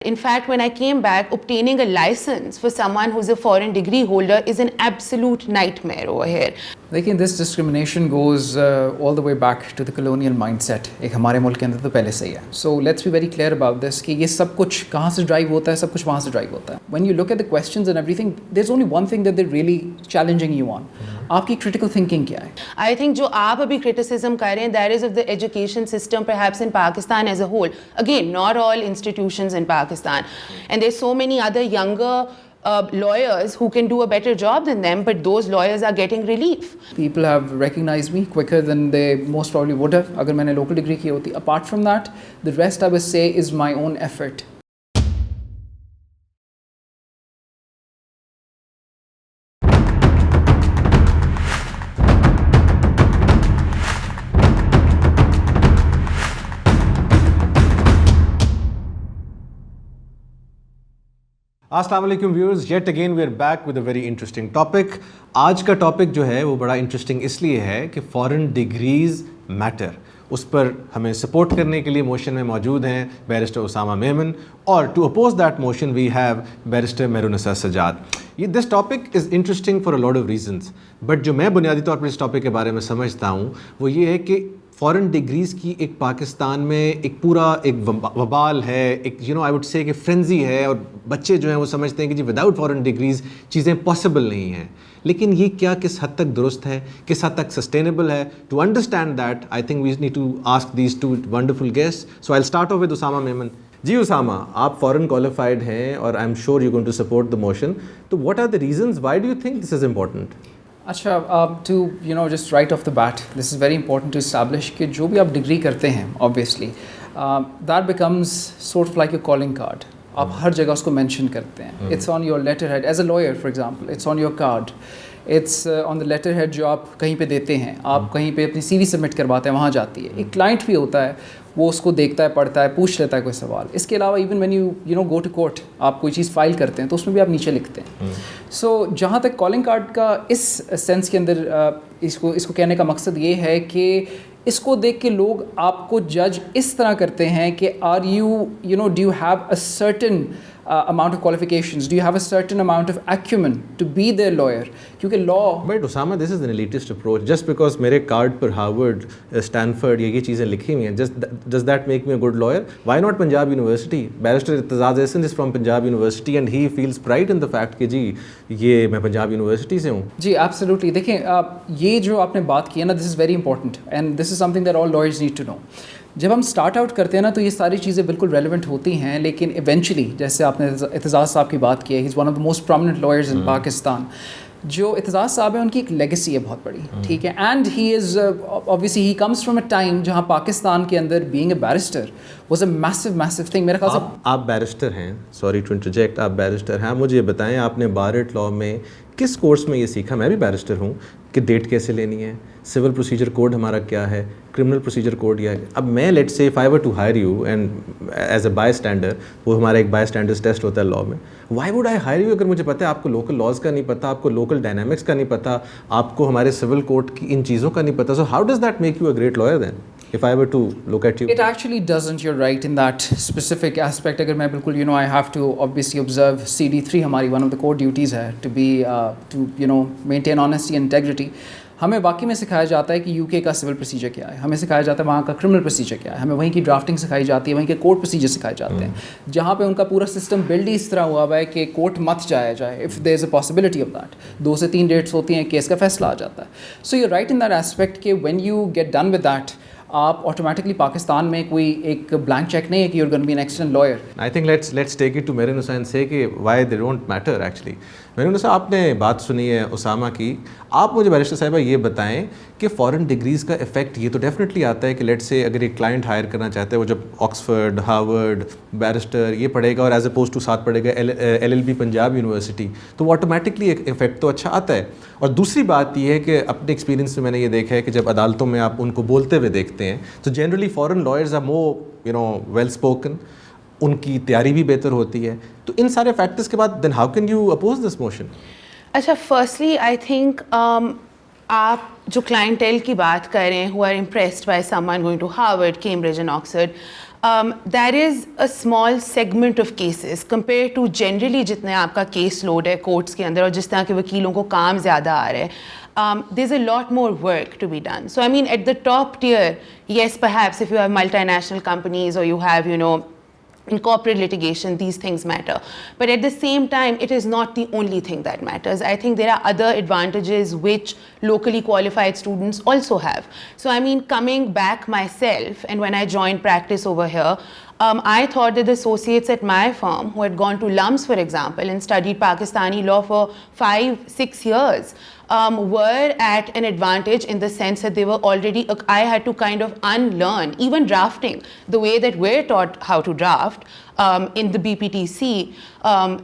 In fact, when I came back, obtaining a license for someone who's a foreign degree holder is an absolute nightmare over here. लेकिन this discrimination goes all the way back to the colonial mindset. एक हमारे मुल्क के अंदर तो पहले से ही है. So let's be very clear about this कि ये सब कुछ कहाँ से drive होता है, सब कुछ वहाँ से drive होता है. When you look at the questions and everything, there's only one thing that they're really challenging you on. आपकी critical thinking क्या है? I think जो आप अभी criticism कर रहे हैं, that is of the education system perhaps in Pakistan as a whole. Again, not all institutions in Pakistan. And there's so many other younger lawyers who can do a better job than them, but those lawyers are getting relief. People have recognized me quicker than they most probably would have अगर मैंने local degree की होती. Apart from that, the rest I would say is my own effort. अस्सलाम वालेकुम viewers, yet again we are back with a very interesting topic. आज का topic जो है वो बड़ा इंटरेस्टिंग इसलिए है कि फॉरेन डिग्रीज़ मैटर. उस पर हमें सपोर्ट करने के लिए मोशन में मौजूद हैं बैरिस्टर उसामा मेमन, और to oppose that motion we have barrister Mehrunnisa Sajjad. ये this topic is interesting for a lot of reasons, but जो मैं बुनियादी तौर पर इस टॉपिक के बारे में समझता हूँ वो ये है कि फ़ॉरेन डिग्रीज़ की एक पाकिस्तान में एक पूरा एक वबाल है, एक आई वुड से कि फ्रेंजी है, और बच्चे जो हैं वो समझते हैं कि जी विदाउट फ़ॉरेन डिग्रीज़ चीज़ें पॉसिबल नहीं हैं. लेकिन ये क्या किस हद तक दुरुस्त है, किस हद तक सस्टेनेबल है? To understand that I think we need to ask these two wonderful guests. So I will start off with Usama Memon. Ji Usama, आप फ़ॉरेन क्वालिफाइड हैं और I am sure you going to support the motion. तो what are the reasons, why do you think this is important? अच्छा, to just right off the bat, this is very important to establish कि जो भी आप degree करते हैं obviously that becomes sort of like a calling card. आप हर जगह उसको मेंशन करते हैं. It's on your letterhead as a lawyer for example. It's on your card. It's on the letterhead जो आप कहीं पे देते हैं. आप कहीं पे अपनी CV सबमिट करवाते हैं, वहाँ जाती है. एक क्लाइंट भी होता है, वो उसको देखता है, पढ़ता है, पूछ लेता है कोई सवाल. इसके अलावा even when you go to court, आप कोई चीज़ फाइल करते हैं तो उसमें भी आप नीचे लिखते हैं. सो जहाँ तक कॉलिंग कार्ड का इस सेंस के अंदर इसको कहने का मकसद ये है कि इसको देख के लोग आपको जज इस तरह करते हैं कि are you do you have a certain amount of qualifications, do you have a certain amount of acumen to be their lawyer? क्योंकि law. But Osama, this is an elitist approach. Just because मेरे card पर Harvard, Stanford ये चीज़ें लिखी हुई हैं, does that make me a good lawyer? Why not Punjab University? Barrister Irtizaz Ehsan is from Punjab University and he feels pride in the fact कि जी ये मैं पंजाब यूनिवर्सिटी से हूँ. जी absolutely. देखें, ये जो आपने बात की है ना, this is very important and this is something that all lawyers need to know. जब हम स्टार्ट आउट करते हैं ना तो ये सारी चीज़ें बिल्कुल रेलिवेंट होती हैं, लेकिन इवेंचुअली जैसे आपने इत्तेज़ाज़ साहब की बात की है, he is one of the most prominent lawyers in Pakistan. जो इत्तेज़ाज़ साहब है उनकी एक लेगेसी है बहुत बड़ी, ठीक है, and he is obviously he comes from a time जहाँ पाकिस्तान के अंदर being a barrister was a massive thing. मेरे ख्याल से आप बैरिस्टर हैं, सॉरी टू इंटरजेक्ट, आप बैरिस्टर हैं. मुझे बताएं आपने बार एट लॉ में किस कोर्स में ये सीखा? मैं भी बैरिस्टर हूँ कि डेट कैसे लेनी है, सिविल प्रोसीजर कोड हमारा क्या है, क्रिमिनल प्रोसीजर कोड क्या है. अब मैं let's say if I were to hire you and as a bystander, वो हमारा एक बाय स्टैंडर्ड्स टेस्ट होता है लॉ में, why would I hire you अगर मुझे पता है आपको लोकल लॉज का नहीं पता, आपको लोकल डायनामिक्स का नहीं पता, आपको हमारे सिविल कोड की इन चीज़ों का नहीं पता. So how does that make you a great lawyer then? If I were to look at you, it actually doesn't. You're right in that specific aspect. अगर मैं बिल्कुल I have to obviously observe CD3 हमारी one of the core duties है to be to maintain honesty and integrity. हमें वाकई में सिखाया जाता है कि यूके का सिविल प्रोसीजर क्या है, हमें सिखाया जाता है वहाँ का क्रिमिनल प्रोसीजर क्या है, हमें वहीं की ड्राफ्टिंग सिखाई जाती है, वहीं के कोर्ट प्रोसीजर सिखाए जाते हैं, जहाँ पे उनका पूरा सिस्टम बिल्ड ही इस तरह हुआ है कि कोर्ट मत जाया जाए if there is a possibility of that. 2 से 3 डेट्स होती हैं, केस का फैसला आ जाता है. So you right in that aspect कि when you get done with that, आप ऑटोमेटिकली पाकिस्तान में कोई एक ब्लैंक चेक नहीं है कि you are going to be an excellent lawyer. I think let's take it to Mehrunnisa and say कि why they don't matter actually. Mehrunnisa, आपने बात सुनी है उसामा की. आप मुझे बैरिस्टर साहिबा ये बताएं कि फ़ॉरेन डिग्रीज़ का इफेक्ट ये तो डेफिनेटली आता है कि लेट्स से अगर एक क्लाइंट हायर करना चाहता है, वो जब ऑक्सफर्ड, हार्वर्ड, बैरिस्टर ये पढ़ेगा और एज अपोज टू साथ पढ़ेगा LLB पंजाब यूनिवर्सिटी, तो वो ऑटोमेटिकली एक इफेक्ट तो अच्छा आता है. और दूसरी बात ये है कि अपने एक्सपीरियंस में मैंने ये देखा है कि जब अदालतों में आप उनको बोलते हुए देखते हैं तो generally foreign lawyers are more well spoken, उनकी तैयारी भी बेहतर होती है. तो इन सारे फैक्टर्स के बाद then how can you oppose this motion? अच्छा, फर्स्टली आई थिंक आप जो क्लाइंटेल की बात कर रहे हैं, who are impressed by someone going to Harvard, Cambridge and Oxford, That is a small segment of cases compared to generally जितने आपका केस लोड है कोर्ट्स के अंदर और जिस तरह के वकीलों को काम ज़्यादा आ रहे हैं there's a lot more work to be done. So I mean at the top tier, yes, perhaps if you have multinational companies or you have, you know, in corporate litigation, these things matter. But at the same time, it is not the only thing that matters. I think there are other advantages which locally qualified students also have. So I mean, coming back myself, and when I joined practice over here, I thought that the associates at my firm who had gone to LUMS, for example, and studied Pakistani law for 5-6 years, were at an advantage in the sense that they were already, I had to kind of unlearn, even drafting, the way that we're taught how to draft in the BPTC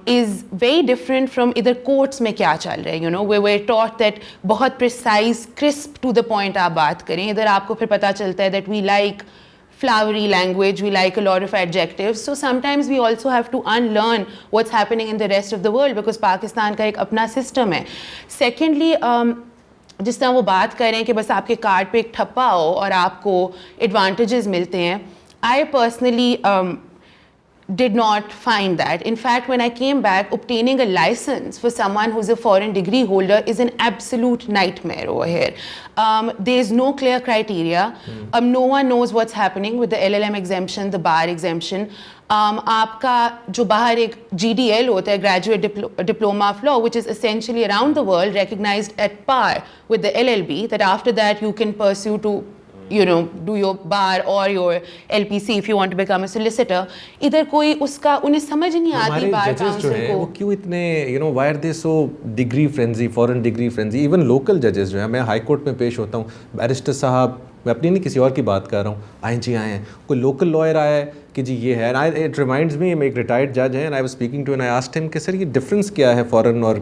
is very different from either courts में क्या चल रहा है, you know, where we're taught that बहुत precise, crisp to the point आप बात करें, इधर आपको फिर पता चलता है that we like flowery language, we like a lot of adjectives. So sometimes we also have to unlearn what's happening in the rest of the world because Pakistan का एक अपना system है. Secondly, जिस तरह वो बात कर रहे हैं कि बस आपके कार्ड पे एक ठप्पा हो और आपको advantages मिलते हैं, I personally did not find that. In fact, when I came back, obtaining a license for someone who's a foreign degree holder is an absolute nightmare over here. There's no clear criteria. No one knows what's happening with the LLM exemption, the bar exemption. आपका जो बाहर एक GDL होता है, Graduate Diploma of Law, which is essentially around the world recognized at par with the LLB, that after that you can pursue to, you know, do your bar or your LPC if you want to become a solicitor. इधर कोई उसका उन्हें समझ नहीं आती bar council को. वो क्यों इतने, you know, why are they so degree frenzy, foreign degree frenzy? Even local judges जो है, मैं हाई कोर्ट में पेश होता हूँ, बैरिस्टर साहब, मैं अपनी नहीं किसी और की बात कर रहा हूँ, ING आए हैं, कोई लोकल लॉयर आया है कि जी ये है, and it reminds me, मैं एक रिटायर्ड जज है, and I was speaking to and I asked him कि सर ये डिफरेंस क्या है फॉरेन और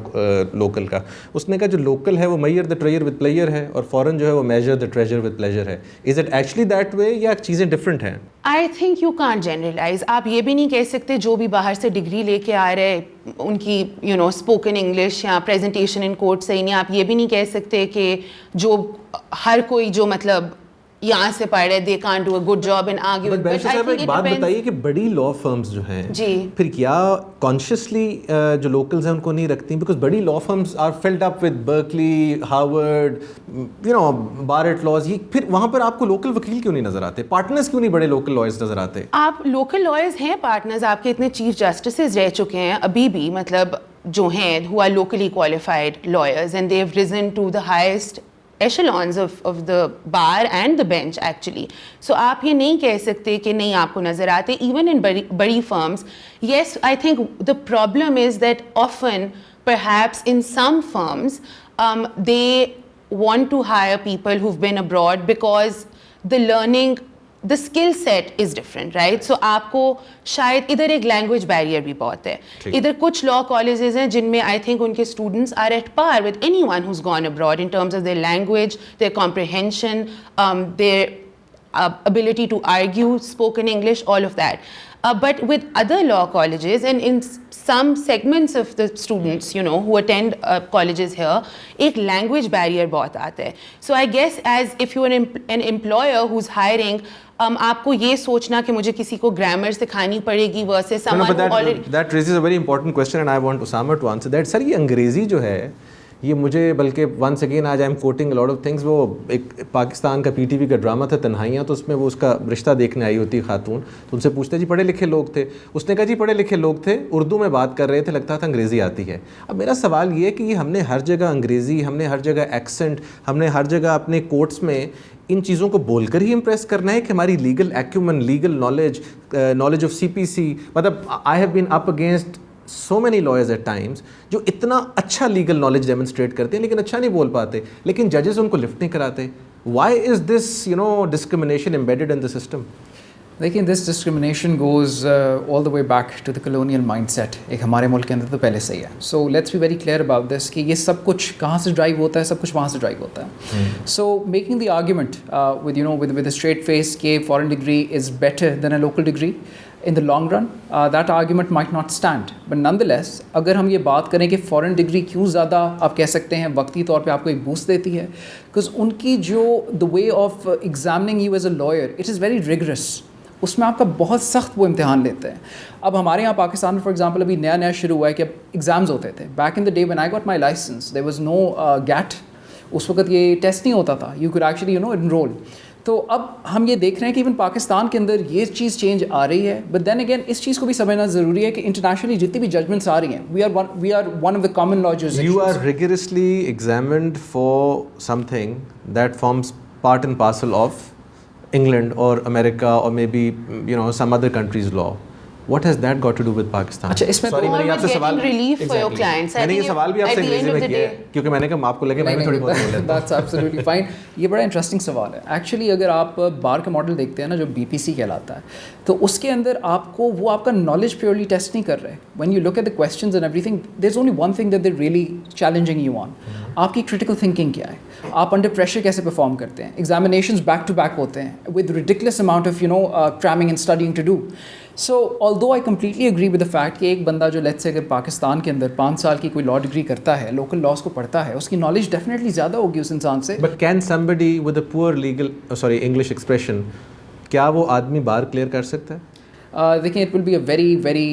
लोकल का. उसने कहा जो लोकल है वो measure the treasure with pleasure है और फॉरेन जो है वो measure the treasure with pleasure है. Is it actually that way या चीज़ें डिफरेंट हैं? I think you can't generalize. आप ये भी नहीं कह सकते जो भी बाहर से डिग्री लेके आ रहे उनकी, you know, spoken English या presentation in court सही नहीं. आप ये भी नहीं कह सकते कि जो हर कोई जो मतलब यहाँ से पढ़ रहे they can't do a good job in arguing. But साहब एक बात बताइए कि बड़ी लॉ फर्म्स जो हैं जी फिर क्या कॉन्शियसली जो लोकल्स हैं उनको नहीं रखती? बिकॉज बड़ी law firms are filled up with Berkeley, Harvard, you know, bar at laws, ये फिर वहाँ पर आपको लोकल वकील क्यों नहीं नजर आते? पार्टनर्स क्यों नहीं बड़े लोकल लॉयर्स नजर आते? आप लोकल लॉयर्स हैं पार्टनर्स, आपके इतने चीफ जस्टिसेस रह चुके हैं अभी भी, मतलब जो हैं who are locally qualified lawyers and they have risen to the highest echelons of the bar and the bench actually. So आप ये नहीं कह सकते कि नहीं आपको नज़र आते. Even in बड़ी firms, yes, I think the problem is that often perhaps in some firms they want to hire people who've been abroad because the learning, the skill set is different, right? So आपको शायद इधर एक language barrier भी बहुत है. इधर कुछ law colleges हैं जिनमें I think उनके students are at par with anyone who's gone abroad in terms of their language, their comprehension, their ability to argue, spoken English, all of that. But with other law colleges and in some segments of the students, you know, who attend colleges here, एक language barrier बहुत आता है. So I guess as if you're an employer who's hiring, आपको ये सोचना कि मुझे किसी को grammar सिखानी पड़ेगी versus someone who already. That raises a very important question and I want Usama to answer that. Sir ये अंग्रेज़ी जो है ये मुझे बल्कि once again आज I am quoting a lot of things, वो एक पाकिस्तान का PTV का ड्रामा था तन्हाइयाँ, तो उसमें वो उसका रिश्ता देखने आई होती खातून, तो उनसे पूछते जी पढ़े लिखे लोग थे, उसने कहा जी पढ़े लिखे लोग थे, उर्दू में बात कर रहे थे, लगता था अंग्रेज़ी आती है. अब मेरा सवाल ये है कि ये हमने हर जगह अंग्रेज़ी, हमने हर जगह एक्सेंट, हमने हर जगह अपने कोर्ट्स में इन चीज़ों को बोलकर ही इम्प्रेस करना है कि हमारी legal acumen, legal knowledge of CPC, मतलब I have been up against so many lawyers at times जो इतना अच्छा लीगल नॉलेज डेमोन्स्ट्रेट करते हैं लेकिन अच्छा नहीं बोल पाते, लेकिन जजेस उनको लिफ्ट नहीं कराते. Why is this, you know, discrimination embedded in the system? लेकिन this discrimination goes all the way back to the colonial mindset. एक हमारे मुल्क के अंदर तो पहले से ही है. So let's be very clear about this कि ये सब कुछ कहाँ से ड्राइव होता है, सब कुछ वहाँ से ड्राइव होता है. So making the argument with, you know, with a straight face कि foreign degree is better than a local degree, in the long run, that argument might not stand. But nonetheless, अगर हम ये बात करें कि foreign degree क्यों ज़्यादा आप कह सकते हैं वक्ती तौर पे आपको एक boost देती है, because उनकी जो the way of examining you as a lawyer, it is very rigorous. उसमें आपका बहुत सख्त वो इम्तिहान लेते हैं। अब हमारे यहाँ पाकिस्तान में फॉर एग्जांपल अभी नया नया शुरू हुआ है कि अब एग्ज़ाम्स होते थे। Back in the day when I got my licence there was no GAT, उस वक्त ये टेस्ट नहीं होता था, यू कुड एक्चुअली एनरोल। तो अब हम ये देख रहे हैं कि इवन पाकिस्तान के अंदर ये चीज़ चेंज आ रही है। बट देन अगेन इस चीज़ को भी समझना ज़रूरी है कि इंटरनेशनली जितनी भी जजमेंट्स आ रही हैं, we are one of the common law jurisdictions. You are rigorously examined for something that forms part and parcel of England or America or maybe some other country's law. What has that got to do with Pakistan? अच्छा, इसमें Sorry, तो- मैंने Or आपसे with सवाल getting relief for your Exactly. clients. I मैंने ये think सवाल भी at आपसे the अंग्रेजी end of में the किया day- है क्योंकि मैंने कहा आपको लगे मैं भी थोड़ी बहुत बोल लेता हूँ। That's absolutely fine. ये बड़ा इंटरेस्टिंग सवाल है। एक्चुअली अगर आप बार का मॉडल देखते हैं ना, जो BPC कहलाता है, तो उसके अंदर आपको वो आपका नॉलेज प्योरली टेस्ट नहीं कर रहे। When you look at the questions and everything, there is only one thing that they really challenging you on. आपकी क्रिटिकल थिंकिंग क्या है, आप अंडर प्रेशर कैसे परफॉर्म करते हैं। एग्जामिनेशंस बैक टू बैक होते हैं with ridiculous amount of cramming and studying to do. So although I completely agree with the fact कि एक बंदा जो लेट्स से अगर पाकिस्तान के अंदर 5 साल की कोई लॉ डिग्री करता है, लोकल लॉज को पढ़ता है, उसकी नॉलेज डेफिनेटली ज़्यादा होगी उस इंसान से। But can somebody with a poor English expression, क्या वो आदमी बार क्लियर कर सकता है? देखिए, it will be a very very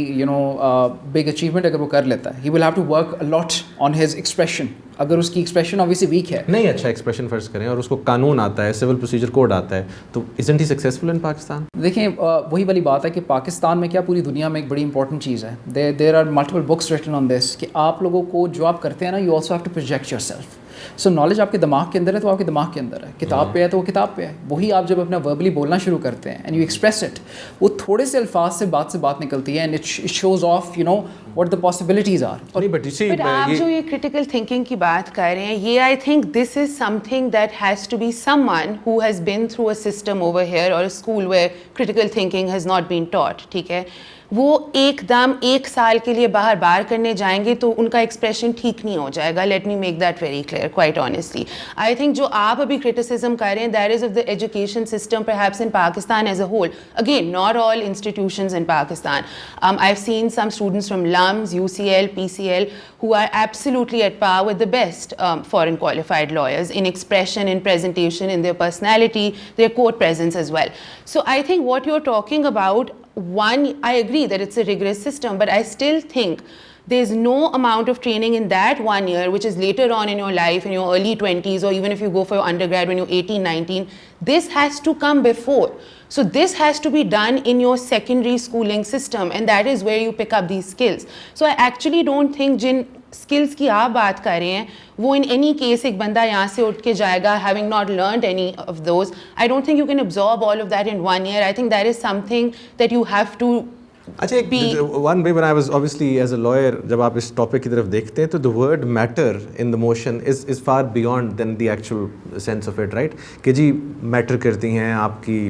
big achievement अगर वो कर लेता है। He will have to work a lot on his expression. अगर उसकी एक्सप्रेशन ऑब्वियसली वीक है, नहीं अच्छा एक्सप्रेशन फर्ज करें और उसको कानून आता है, सिविल प्रोसीजर कोड आता है, तो isn't he successful in Pakistan? देखिए वही वाली बात है कि पाकिस्तान में क्या पूरी दुनिया में एक बड़ी इंपॉर्टेंट चीज़ है। There are multiple books written on this कि आप लोगों को जो आप करते हैं ना, you also have to project your self. So knowledge आपके दिमाग के अंदर है तो आपके दिमाग के अंदर है, किताब पे है तो वो किताब पे है। वही आप जब अपना वर्बली बोलना शुरू करते हैं एंड यू एक्सप्रेस इट, वो थोड़े से अल्फाज से बात निकलती है and it shows of what the possibilities are. नहीं बट you see, But आप जो ये critical thinking की बात कर रहे हैं, ये I think this is something that has to be someone who has been through a system over here or a school where critical thinking has not been taught, ठीक है। वो एकदम 1 साल के लिए बार करने जाएंगे तो उनका एक्सप्रेशन ठीक नहीं हो जाएगा। Let me make that very clear quite honestly. I think जो आप अभी क्रिटिसिज्म कर रहे हैं, that is of the education system perhaps in Pakistan as a whole. Again, not all institutions in Pakistan. I've seen some students from LUMS, UCL, PCL who are absolutely at par with the best foreign qualified lawyers in expression, in presentation, in their personality, their court presence as well. So I think what you're talking about, one, I agree that it's a rigorous system, but I still think there's no amount of training in that 1 year, which is later on in your life, in your early 20s, or even if you go for your undergrad when you're 18, 19, this has to come before. So this has to be done in your secondary schooling system, and that is where you pick up these skills. So I actually don't think जिन skills की आप बात कर रहे हैं, वो in any case एक बंदा यहाँ से उठ के जाएगा having not learned any of those. I don't think you can absorb all of that in 1 year. I think that is something that you have to अच्छा एक one way when I was obviously as a lawyer, जब आप इस topic की तरफ देखते हैं तो the word matter in the motion is far beyond than the actual sense of it, right? कि जी मैटर करती हैं आपकी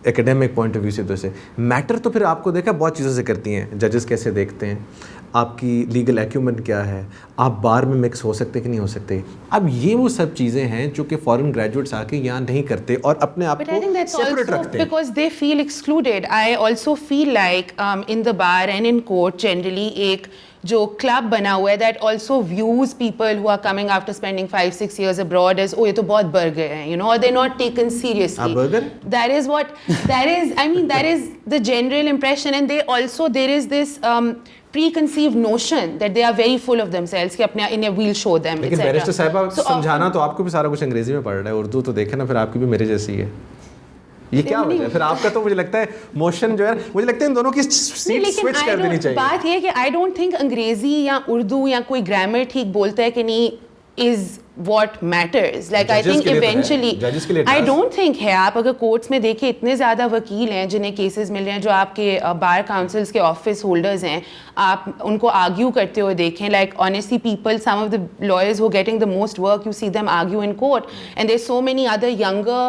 एकेडमिक पॉइंट ऑफ व्यू से। तो से मैटर तो फिर आपको देखा बहुत चीज़ों से करती हैं, जजेस कैसे देखते हैं, आपकी लीगल एक्यूमेंट क्या है, आप बार में मिक्स हो सकते कि नहीं हो सकते। अब ये वो सब चीज़ें हैं जो कि फॉरेन ग्रेजुएट्स आके यहाँ नहीं करते और अपने आप But I think को that's सेपरेट also रखते हैं। because they feel excluded. I also feel like in the bar and in court generally एक जो क्लब बना हुआ है that also views people who are coming after spending 5-6 years abroad as oh ये तो बहुत burger हैं, or they're not taken seriously. burger? That is the general impression, and there is this preconceived notion that they are very full of themselves कि अपने इन्हें we'll show them, लेकिन etc. Barrister साहिबा So समझाना तो आपको भी सारा कुछ अंग्रेजी में पढ़ रहा है, उर्दू तो देखे ना, फिर आपकी भी मेरे जैसी है। ये क्या वजह है? फिर आपका तो मुझे लगता है मोशन जो है, मुझे लगता है इन दोनों की सीट स्विच कर देनी चाहिए। बात ये है कि आई डोंट थिंक अंग्रेजी या उर्दू या कोई ग्रामर ठीक बोलता है कि नहीं is what matters. Like I think eventually, I don't think है। आप अगर कोर्ट्स में देखिए इतने ज़्यादा वकील हैं जिन्हें केसेस मिल रहे हैं, जो आपके बार काउंसिल्स के ऑफिस होल्डर्स हैं, आप उनको आर्ग्यू करते हुए देखें। Like honestly people, some of the lawyers who are getting the most work, you see them argue in court, and there's so many other younger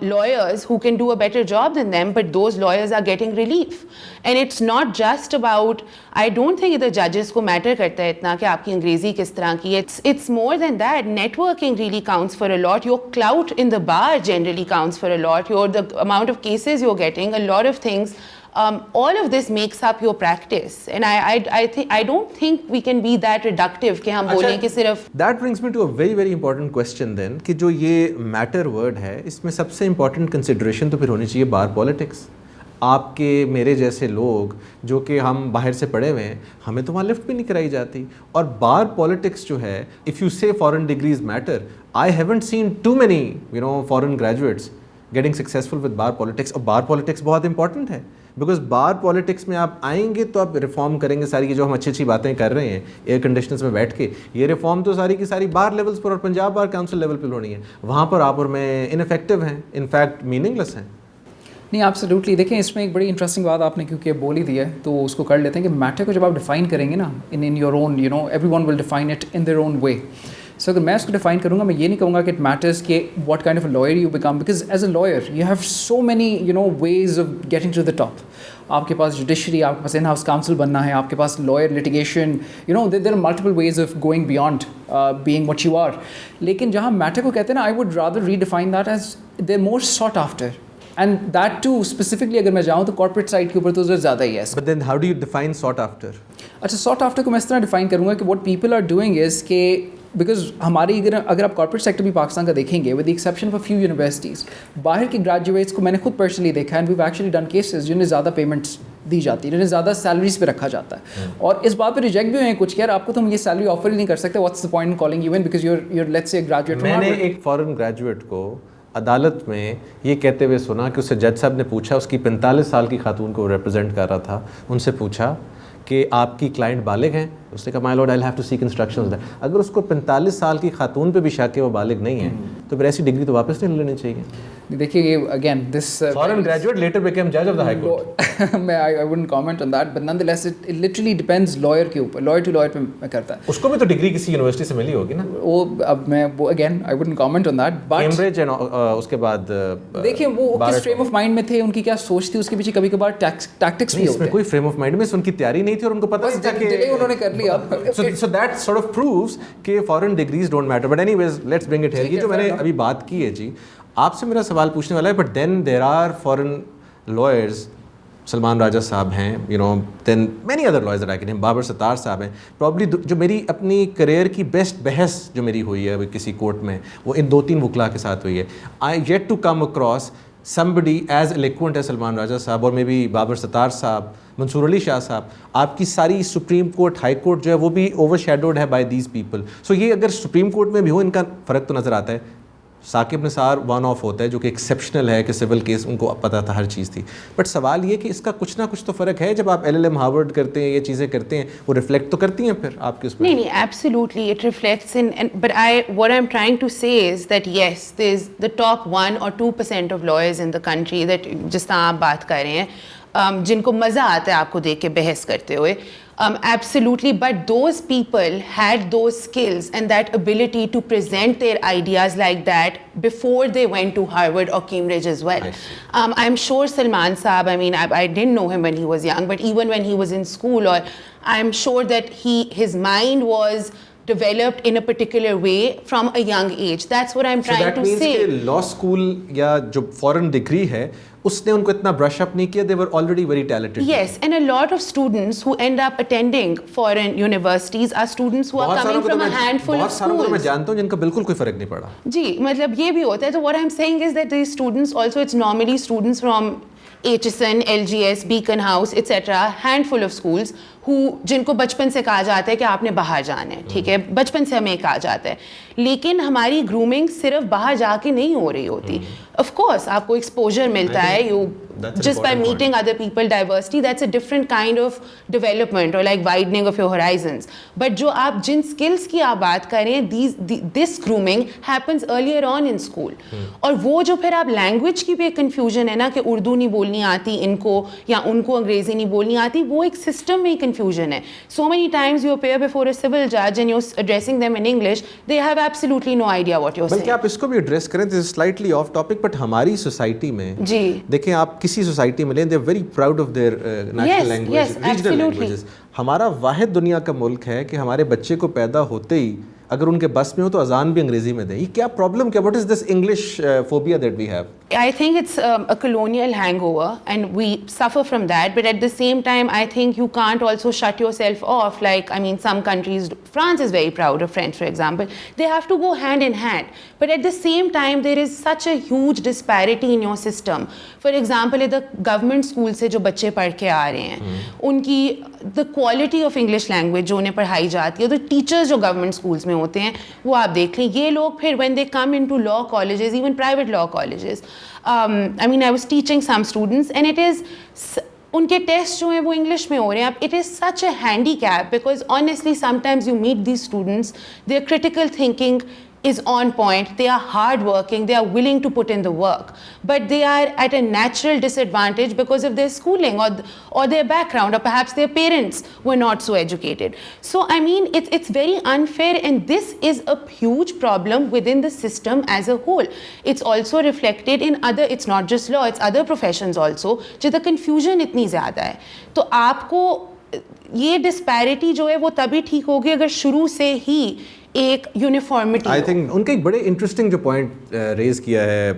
lawyers who can do a better job than them, but those lawyers are getting relief. And it's not just about, I don't think the judges को matter करता है इतना कि आपकी अंग्रेजी किस तरह की। It's more than that. Networking really counts for a lot. Your clout in the bar generally counts for a lot. The amount of cases you're getting, a lot of things all of this makes up your practice, and I don't think we can be that reductive कि हम बोलें कि सिर्फ That brings me to a very very important question then कि जो ये matter word है इसमें सबसे important consideration तो फिर होनी चाहिए बार politics. आपके मेरे जैसे लोग जो कि हम बाहर से पढ़े हुए हैं, हमें तो वहाँ लिफ्ट भी नहीं कराई जाती. और बार पॉलिटिक्स जो है, if you say foreign degrees matter, I haven't seen too many foreign graduates getting successful with bar politics. और बार पॉलिटिक्स बहुत इंपॉर्टेंट है बिकॉज बार पॉलिटिक्स में आप आएंगे तो आप रिफॉर्म करेंगे सारी की जो हम अच्छी अच्छी बातें कर रहे हैं एयर कंडीशनर्स में बैठ के, ये रिफॉर्म तो सारी की सारी बार लेवल्स पर और पंजाब बार काउंसिल लेवल पर होनी है. वहाँ पर आप और मैं इनफेक्टिव हैं, इनफैक्ट मीनिंगलेस हैं. नहीं, एब्सोल्युटली. देखें, इसमें एक बड़ी इंटरेस्टिंग बात आपने क्योंकि बोल ही दी है तो उसको कर लेते हैं कि मैटर को जब आप डिफाइन करेंगे ना in your own, everyone will define it in their own way. So अगर मैं इसको डिफाइन करूँगा, मैं ये नहीं कहूँगा कि इट मैटर्स कि what kind of a lawyer you become, because as a lawyer you have so many ways of getting to the top. आपके पास जुडिशरी, आपके पास इन हाउस काउंसिल बनना है, आपके पास lawyer, litigation, there are multiple ways of going beyond being what you are. लेकिन जहाँ matter को कहते हैं ना, I would rather redefine that as they're more sought after. And that too, specifically अगर मैं जाऊँ तो corporate side के ऊपर तो ज़्यादा ही है. But then how do you define sought after? अच्छा, sought after को मैं इस तरह डिफाइन करूँगा कि what people are doing is कि बिकॉज हमारी अगर आप कॉर्पोरेट सेक्टर भी पाकिस्तान का देखेंगे, with the exception of a few universities, बाहर के ग्रेजुएट्स को मैंने खुद पर्सनली देखा and we have actually done cases जिन्हें ज़्यादा पेमेंट्स दी जाती है, जिन्हें ज़्यादा सैलरीज पे रखा जाता है. और इस बात पे रिजेक्ट भी हुए हैं कुछ कि यार आपको तो हम ये सैलरी ऑफर ही नहीं कर सकते, what's the point in calling you in because your let's say graduate. मैंने एक फॉरेन ग्रेजुएट को अदालत में ये कहते हुए सुना कि उससे जज साहब ने पूछा, उसकी 45 साल की खातून को रिप्रेजेंट कर रहा था, उनसे पूछा कि आपकी क्लाइंट बालिग हैं? उसने कहा my lord I have to seek instructions that. अगर उसको 45 साल की खातून पे भी शक है वो बालिग नहीं है तो फिर ऐसी डिग्री तो वापस नहीं लेनी चाहिए. देखिए ये again this foreign graduate letter became जज ऑफ द हाई कोर्ट. मैं I wouldn't comment on that, but nonetheless it literally depends lawyer के ऊपर, लॉयर टू लॉयर पे करता है. उसको भी तो डिग्री किसी यूनिवर्सिटी से मिली होगी ना. वो अब मैं वो again I wouldn't comment on that, but Cambridge and उसके बाद देखिए वो किस फ्रेम ऑफ माइंड में थे, उनकी क्या सोच थी, उसके पीछे कभी-कभार टैक्टिक्स भी होते हैं. कोई फ्रेम ऑफ माइंड में उनकी तैयारी नहीं थी और उनको पता था कि उन्होंने कर लिया. So that sort of proves कि foreign degrees don't matter. But anyways, let's bring it here. ये जो मैंने अभी बात की है जी, आपसे मेरा सवाल पूछने वाला है, but then there are foreign lawyers, Salman Raja साहब हैं, then many other lawyers that I can name, Babar Sattar साहब हैं. Probably जो मेरी अपनी करियर की बेस्ट बहस जो मेरी हुई है अभी किसी कोर्ट में, वो इन 2-3 वकला के साथ हुई है. I yet to come across somebody as eloquent as Salman Raja साहब और मे बी बाबर सत्तार साहब, मंसूर अली शाह साहब. आपकी सारी सुप्रीम कोर्ट, हाई कोर्ट जो है वो भी ओवरशैडोड है बाय दीज पीपल. सो ये अगर सुप्रीम कोर्ट में भी हो, इनका फ़र्क तो नज़र आता है. साकिब निसार वन ऑफ होता है जो कि एक्सेप्शनल है कि सिविल केस उनको पता था, हर चीज़ थी. बट सवाल ये कि इसका कुछ ना कुछ तो फ़र्क है. जब आप LLM हार्वर्ड करते हैं, ये चीज़ें करते हैं, वो रिफ्लेक्ट तो करती हैं फिर आपके उसमें. नहीं, absolutely it reflects in, but what I am trying to say is that yes there is the top 1 or 2% of lawyers in the country that जिस तरह आप बात कर रहे हैं, जिनको मज़ा आता है आपको देख के बहस करते हुए. Absolutely, but those people had those skills and that ability to present their ideas like that before they went to Harvard or Cambridge as well. I'm sure Salman Saab, I mean, I didn't know him when he was young, but even when he was in school, or I'm sure that his mind was developed in a particular way from a young age. That's what I'm trying to say. So that means कि law school या जो foreign degree है, उसने उनको इतना brush up नहीं किया. They were already very talented. Yes, and a lot of students who end up attending foreign universities are students who are coming from a handful of बहुत सारों को मैं schools. जानता हूँ जिनका बिल्कुल कोई फ़र्क नहीं पड़ा. जी, मतलब ये भी होता है. तो what I'm saying is that these students also, it's normally students from HSN, LGS, Beacon House, etc. handful of schools who जिनको बचपन से कहा जाता है कि आपने बाहर जाना है, ठीक है, बचपन से हमें कहा जाता है. लेकिन हमारी ग्रूमिंग सिर्फ बाहर जाके नहीं हो रही होती. Of course, आपको एक्सपोजर मिलता है, you just by meeting other people, diversity, that's a different kind of development or like widening of your horizons. But जो आप जिन skills की आप बात कर रहे हैं, this grooming happens earlier on in school. और वो जो फिर आप language की भी एक confusion है ना कि उर्दू नहीं बोलनी आती इनको या उनको अंग्रेजी नहीं बोलनी आती, वो एक system में confusion है. So many times you appear before a civil judge and you're addressing them in English, they have absolutely no idea what you're saying. बल्कि आप इसको भी एड्रेस करें, this is slightly off topic, but हमारी society में जी देखें, आप किसी सोसाइटी में लें, they are very proud of their national language, regional languages. हमारा वाहिद दुनिया का मुल्क है कि हमारे बच्चे को पैदा होते ही अगर उनके बस में हो तो अजान भी अंग्रेजी में दें. ये क्या प्रॉब्लम, क्या what is this English phobia that we have? I think it's a colonial hangover, and we suffer from that. But at the same time, I think you can't also shut yourself off. Like, I mean, some countries, France is very proud of French, for example. They have to go hand in hand. But at the same time, there is such a huge disparity in your system. For example, in the government schools से जो बच्चे पढ़ के आ रहे हैं, उनकी the quality of English language जो उन्हें पढ़ाई जाती है, तो teachers जो government schools में होते हैं, वो आप देख लें. ये लोग फिर when they come into law colleges, even private law colleges, I mean, I was teaching some students, and it is उनके टेस्ट जो हैं वो इंग्लिश में हो रहे हैं. अब it is such a handicap because honestly sometimes you meet these students, their critical thinking is on point, they are hard working, they are willing to put in the work, but they are at a natural disadvantage because of their schooling or their background, or perhaps their parents were not so educated. So I mean, it's very unfair, and this is a huge problem within the system as a whole. It's also reflected in other, it's not just law, it's other professions also, जिधर confusion इतनी ज़्यादा है. तो आपको ये disparity जो है वो तभी ठीक होगी अगर शुरू से ही एक यूनिफॉर्मिटी. आई थिंक उनका एक बड़े इंटरेस्टिंग जो पॉइंट रेज किया है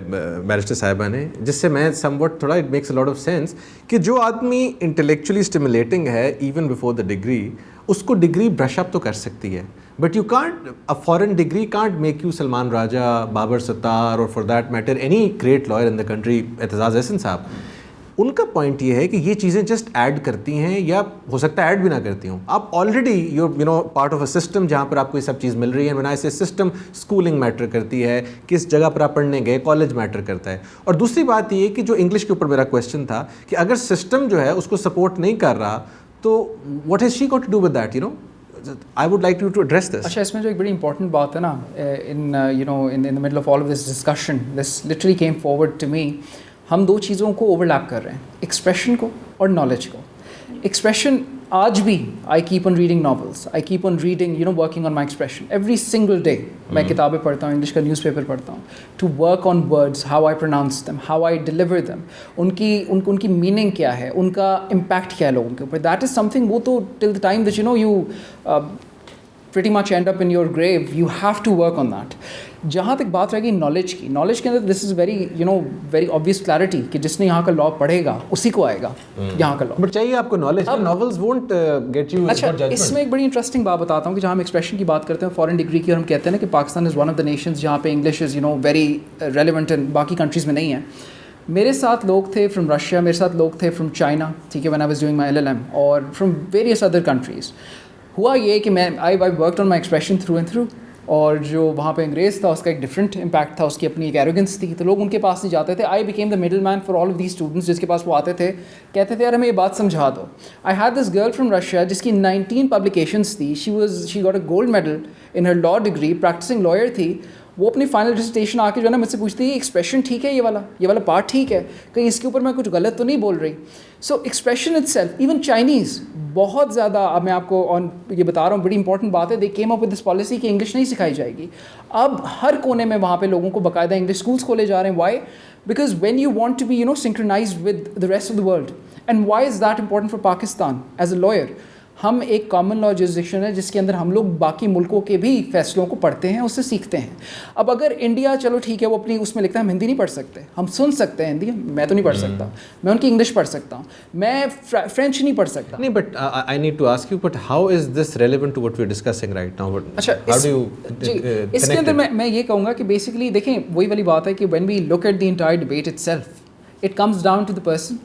बैरिस्टर साहिबा ने, जिससे मैं समवट थोड़ा it makes a lot of sense कि जो आदमी इंटेलेक्चुअली स्टिमुलेटिंग है इवन बिफोर द डिग्री, उसको डिग्री ब्रश अप तो कर सकती है, but you can't, a foreign degree can't make you Salman Raja, Babar Sattar, और for that matter any great lawyer in the country. Aitzaz Ahsan साहब, उनका पॉइंट ये है कि ये चीज़ें जस्ट ऐड करती हैं, या हो सकता है ऐड भी ना करती हूँ. आप already you know part of a system जहाँ पर आपको ये सब चीज़ मिल रही है. व्हेन आई से सिस्टम, स्कूलिंग मैटर करती है, किस जगह पर आप पढ़ने गए, कॉलेज मैटर करता है. और दूसरी बात ये कि जो इंग्लिश के ऊपर मेरा क्वेश्चन था कि अगर सिस्टम जो है उसको सपोर्ट नहीं कर रहा, तो what has she got to do with that, you know? I would like you to address this. अच्छा, इसमें जो एक बड़ी इंपॉर्टेंट बात है ना, in the middle of all of this discussion, this literally came forward to me. हम दो चीज़ों को ओवरलैप कर रहे हैं, एक्सप्रेशन को और नॉलेज को. एक्सप्रेशन आज भी I keep on reading novels, I keep on reading working on my expression every single day. मैं किताबें पढ़ता हूँ, इंग्लिश का न्यूज़पेपर पढ़ता हूँ, to work on words, how I pronounce them, how I deliver them, उनकी मीनिंग क्या है, उनका इम्पैक्ट क्या है लोगों के ऊपर. दैट इज़ समथिंग, वो तो till the time that you pretty much end up in your grave, you have to work on that. जहाँ तक बात रहेगी नॉलेज की, नॉलेज के अंदर this is very obvious clarity कि जिसने यहाँ का लॉ पढ़ेगा उसी को आएगा यहाँ का लॉ. बट चाहिए आपको knowledge, novels won't get you. अच्छा, इसमें एक बड़ी इंटरेस्टिंग बात बताता हूँ कि जहाँ हम एक्सप्रेशन की बात करते हैं फॉरेन डिग्री की, और हम कहते हैं ना कि Pakistan is one of the Nations जहाँ पे English is very relevant and बाकी कंट्रीज़ में नहीं है. मेरे साथ लोग थे फ्रॉम रशिया, मेरे साथ लोग थे फ्रॉम चाइना, ठीक है, when I was doing my LLM, और फ्रॉम वेरियस अदर कंट्रीज़. हुआ ये कि मैं I worked on my expression through and through, और जो वहाँ पे अंग्रेज़ था उसका एक डिफरेंट इम्पैक्ट था, उसकी अपनी एक एरोगेंस थी, तो लोग उनके पास नहीं जाते थे. I became the middle man for all of these students, जिसके पास वो आते थे, कहते थे यार हमें ये बात समझा दो. I had this girl from Russia जिसकी 19 पब्लिकेशंस थी, she got a gold medal in her law degree, practising lawyer थी. वो अपनी फाइनल डिसर्टेशन आके जो है ना मुझसे पूछती है एक्सप्रेशन ठीक है, ये वाला पार्ट ठीक है, कहीं इसके ऊपर मैं कुछ गलत तो नहीं बोल रही. सो एक्सप्रेशन इटसेल्फ, इवन चाइनीज़ बहुत ज़्यादा, अब मैं आपको ये बता रहा हूँ, बड़ी इंपॉर्टेंट बात है, they came up with this policy कि इंग्लिश नहीं सिखाई जाएगी. अब हर कोने में वहाँ पे लोगों को बाकायदा इंग्लिश स्कूल्स खोले जा रहे हैं. Why? Because when you want to be synchronised with the rest of the world. And why is that important for Pakistan as a lawyer? हम एक कॉमन लॉ जुरिसडिक्शन है जिसके अंदर हम लोग बाकी मुल्कों के भी फैसलों को पढ़ते हैं, उससे सीखते हैं. अब अगर इंडिया, चलो ठीक है, वो अपनी उसमें लिखता है हम हिंदी नहीं पढ़ सकते, हम सुन सकते हैं हिंदी, मैं तो नहीं पढ़ सकता, मैं उनकी इंग्लिश पढ़ सकता हूँ, मैं फ्रेंच नहीं पढ़ सकता. नहीं, but I need to ask you, but how is this relevant to what we are discussing right now? अच्छा, इसके अंदर मैं ये कहूँगा कि बेसिकली देखें, वही वाली बात है कि when we look at the entire debate itself, it comes down to the person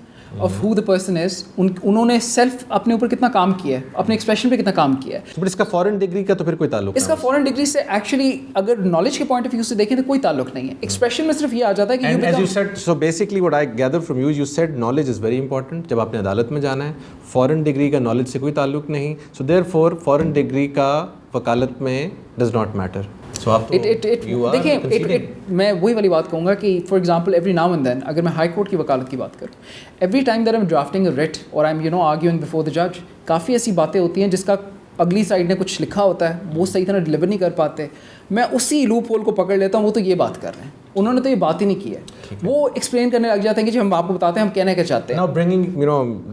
of who the person is. उन्होंने सेल्फ अपने ऊपर कितना काम किया है, अपने एक्सप्रेशन पे कितना काम किया है. बट इसका फॉरेन डिग्री का तो फिर कोई ताल्लुक इसका फॉरेन डिग्री से एक्चुअली अगर नॉलेज के पॉइंट ऑफ व्यू से देखें तो कोई ताल्लुक नहीं है. एक्सप्रेशन में सिर्फ ये आ जाता है कि and as you said, so basically what I gather from you said knowledge is very important. जब आपने अदालत में जाना है, फॉरेन डिग्री का नॉलेज से कोई ताल्लुक नहीं, so therefore फॉरेन डिग्री का वकालत में does not matter. So आप तो देखिए, मैं वही वाली बात कहूँगा कि for example every now and then, अगर मैं हाई कोर्ट की वकालत की बात करूँ, every time that I am drafting a writ और I am arguing before the जज, काफ़ी ऐसी बातें होती हैं जिसका अगली साइड ने कुछ लिखा होता है, वो सही तरह डिलीवर नहीं कर पाते, मैं उसी लूप होल को पकड़ लेता हूँ, वो तो ये बात कर रहे हैं, उन्होंने तो ये बात ही नहीं की है, वो एक्सप्लेन करने लग जाते हैं कि जी हम आपको बताते हैं हम कहना क्या चाहते हैं. Now bringing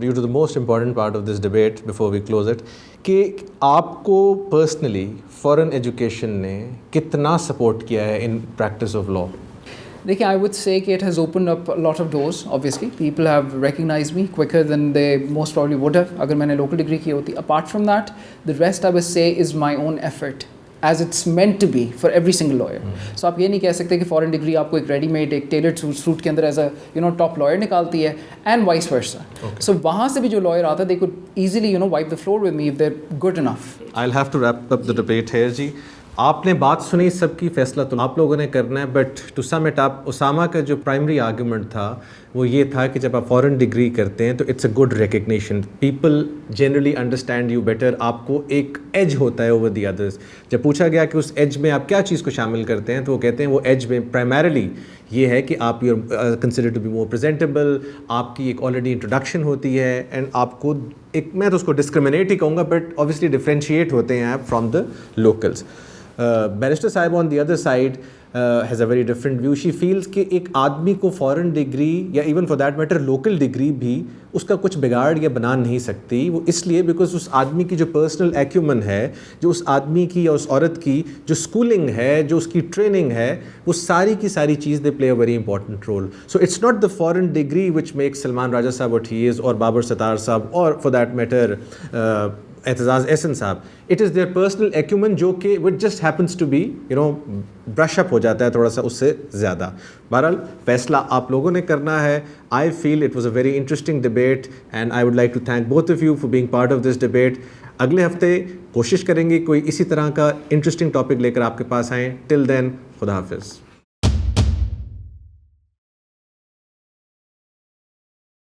you to the most important part of this debate before we close it, कि आपको पर्सनली फॉरेन एजुकेशन ने कितना सपोर्ट किया है इन प्रैक्टिस ऑफ लॉ? देखिए, I would say कि it has opened up a lot of doors. Obviously, people have recognized me quicker than they most probably would have अगर मैंने local degree की होती. Apart from that, the rest I would say is my own effort, as it's meant to be for every single lawyer. So आप ये नहीं कह सकते कि foreign degree आपको एक ready-made, एक tailored suit के अंदर as a top lawyer निकालती है, and vice versa. So वहाँ से भी जो lawyer आता है, they could easily wipe the floor with me if they're good enough. I'll have to wrap up the debate here जी. आपने बात सुनी, सबकी फैसला तो आप लोगों ने करना है, but to sum it up Usama का जो प्राइमरी आर्गुमेंट था वो ये था कि जब आप फॉरेन डिग्री करते हैं तो it's a good recognition, people generally understand you better, आपको एक एज होता है ओवर द अदर्स. जब पूछा गया कि उस एज में आप क्या चीज़ को शामिल करते हैं तो वो कहते हैं वो एज में प्राइमरीली ये है कि आप you are consider to be more presentable, आपकी एक ऑलरेडी इंट्रोडक्शन होती है एंड आपको एक, मैं तो उसको डिस्क्रिमिनेट ही कहूँगा, बट ऑब्वियसली डिफ्रेंशिएट होते हैं आप from the locals. Barrister Sahib on the other side has a very different view. She feels कि एक आदमी को फॉरेन डिग्री या even for that matter local degree भी उसका कुछ बिगाड़ या बना नहीं सकती. वो इसलिए बिकॉज उस आदमी की जो पर्सनल एक्यूमन है, जो उस आदमी की या उस औरत की जो स्कूलिंग है, जो उसकी ट्रेनिंग है, वो सारी की सारी चीज़ they play a very important role. So it's not the foreign degree which makes Salman Raja साहब व्हाट ही इज़, और बाबर सत्तार साहब, और for that matter Aitzaz Ahsan साहब. It is their personal acumen जो कि which just happens to be brush up हो जाता है थोड़ा सा उससे ज़्यादा. बहरहाल फैसला आप लोगों ने करना है. I feel it was a very interesting debate and I would like to thank both of you for being part of this debate. अगले हफ्ते कोशिश करेंगे कोई इसी तरह का इंटरेस्टिंग टॉपिक लेकर आपके पास आएँ. टिल देन, खुदा हाफिज़.